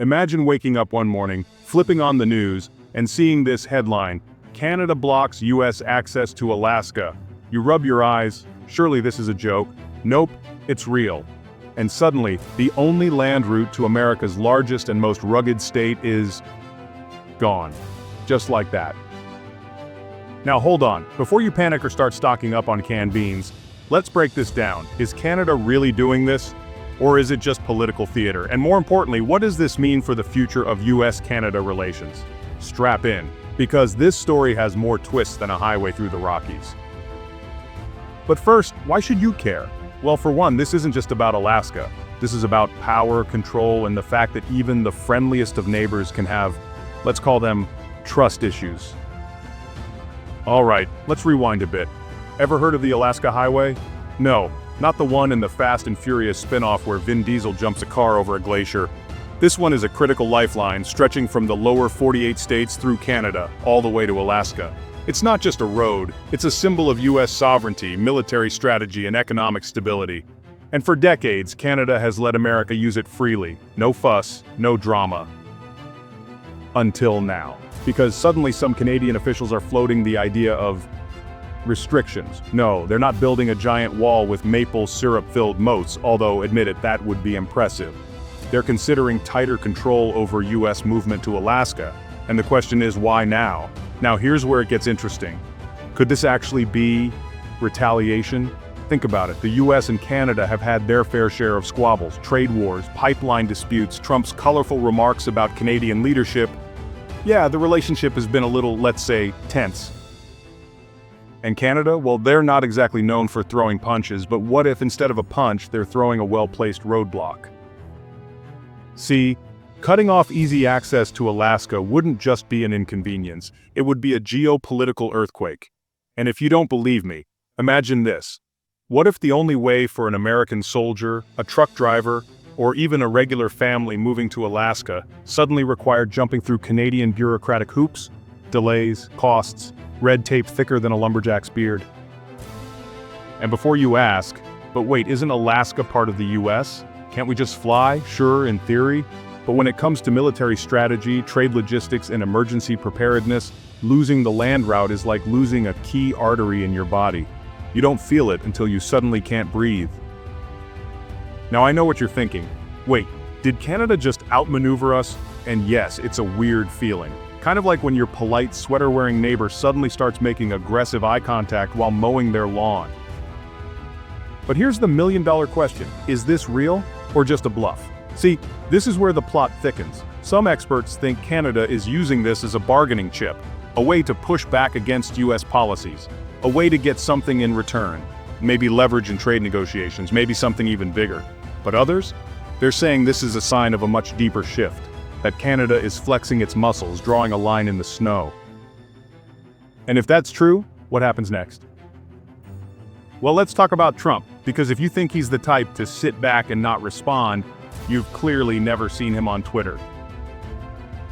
Imagine waking up one morning, flipping on the news, and seeing this headline: Canada blocks US access to Alaska. You rub your eyes, surely this is a joke. Nope, it's real. And suddenly, the only land route to America's largest and most rugged state is gone. Just like that. Now hold on, before you panic or start stocking up on canned beans, let's break this down. Is Canada really doing this? Or is it just political theater? And more importantly, what does this mean for the future of US-Canada relations? Strap in, because this story has more twists than a highway through the Rockies. But first, why should you care? Well, for one, this isn't just about Alaska. This is about power, control, and the fact that even the friendliest of neighbors can have, let's call them, trust issues. All right, let's rewind a bit. Ever heard of the Alaska Highway? No, not the one in the Fast and Furious spin-off where Vin Diesel jumps a car over a glacier. This one is a critical lifeline stretching from the lower 48 states through Canada, all the way to Alaska. It's not just a road, it's a symbol of US sovereignty, military strategy, and economic stability. And for decades, Canada has let America use it freely. No fuss, no drama. Until now. Because suddenly some Canadian officials are floating the idea of restrictions. No, they're not building a giant wall with maple syrup-filled moats, although, admit it, that would be impressive. They're considering tighter control over US movement to Alaska. And the question is, why now? Now here's where it gets interesting. Could this actually be retaliation? Think about it. The US and Canada have had their fair share of squabbles, trade wars, pipeline disputes, Trump's colorful remarks about Canadian leadership. Yeah, the relationship has been a little, let's say, tense. And Canada, well, they're not exactly known for throwing punches, but what if instead of a punch, they're throwing a well-placed roadblock? See, cutting off easy access to Alaska wouldn't just be an inconvenience, it would be a geopolitical earthquake. And if you don't believe me, imagine this. What if the only way for an American soldier, a truck driver, or even a regular family moving to Alaska suddenly required jumping through Canadian bureaucratic hoops? Delays, costs, red tape thicker than a lumberjack's beard. And before you ask, but wait, isn't Alaska part of the US? Can't we just fly? Sure, in theory. But when it comes to military strategy, trade logistics, and emergency preparedness, losing the land route is like losing a key artery in your body. You don't feel it until you suddenly can't breathe. Now I know what you're thinking. Wait, did Canada just outmaneuver us? And yes, it's a weird feeling. Kind of like when your polite, sweater-wearing neighbor suddenly starts making aggressive eye contact while mowing their lawn. But here's the million-dollar question. Is this real or just a bluff? See, this is where the plot thickens. Some experts think Canada is using this as a bargaining chip, a way to push back against US policies, a way to get something in return, maybe leverage in trade negotiations, maybe something even bigger. But others? They're saying this is a sign of a much deeper shift, that Canada is flexing its muscles, drawing a line in the snow. And if that's true, what happens next? Well, let's talk about Trump, because if you think he's the type to sit back and not respond, you've clearly never seen him on Twitter.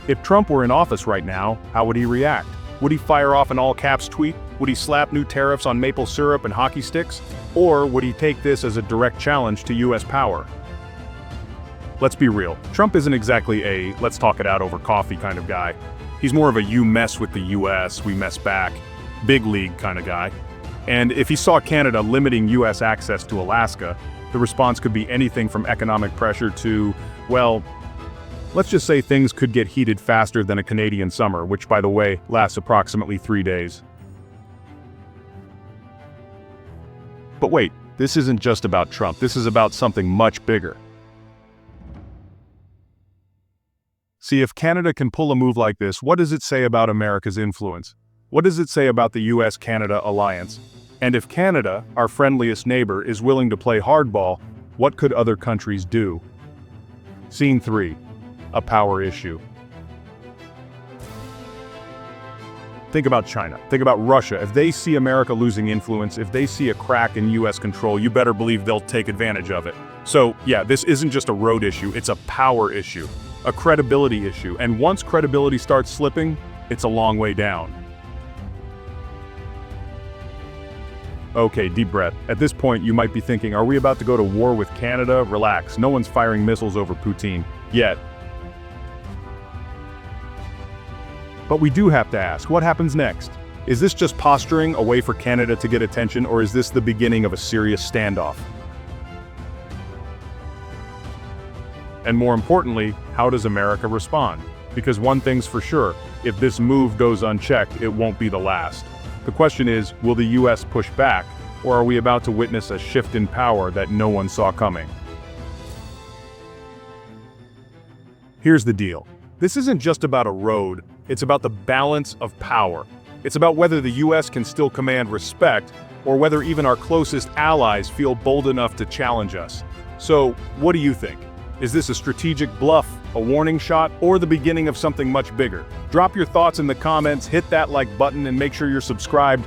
If Trump were in office right now, how would he react? Would he fire off an all-caps tweet? Would he slap new tariffs on maple syrup and hockey sticks? Or would he take this as a direct challenge to US power? Let's be real, Trump isn't exactly a let's talk it out over coffee kind of guy. He's more of a you mess with the US, we mess back, big league kind of guy. And if he saw Canada limiting US access to Alaska, the response could be anything from economic pressure to, well, let's just say things could get heated faster than a Canadian summer, which, by the way, lasts approximately 3 days. But wait, this isn't just about Trump, this is about something much bigger. See, if Canada can pull a move like this, what does it say about America's influence? What does it say about the US-Canada alliance? And if Canada, our friendliest neighbor, is willing to play hardball, what could other countries do? Scene 3. A power issue. Think about China. Think about Russia. If they see America losing influence, if they see a crack in US control, you better believe they'll take advantage of it. So, yeah, this isn't just a road issue, it's a power issue, a credibility issue. And once credibility starts slipping, it's a long way down. Okay, deep breath. At this point, you might be thinking, are we about to go to war with Canada? Relax, no one's firing missiles over Putin. Yet. But we do have to ask, what happens next? Is this just posturing, a way for Canada to get attention, or is this the beginning of a serious standoff? And more importantly, how does America respond? Because one thing's for sure, if this move goes unchecked, it won't be the last. The question is, will the US push back, or are we about to witness a shift in power that no one saw coming? Here's the deal. This isn't just about a road, it's about the balance of power. It's about whether the US can still command respect, or whether even our closest allies feel bold enough to challenge us. So, what do you think? Is this a strategic bluff, a warning shot, or the beginning of something much bigger? Drop your thoughts in the comments, hit that like button, and make sure you're subscribed.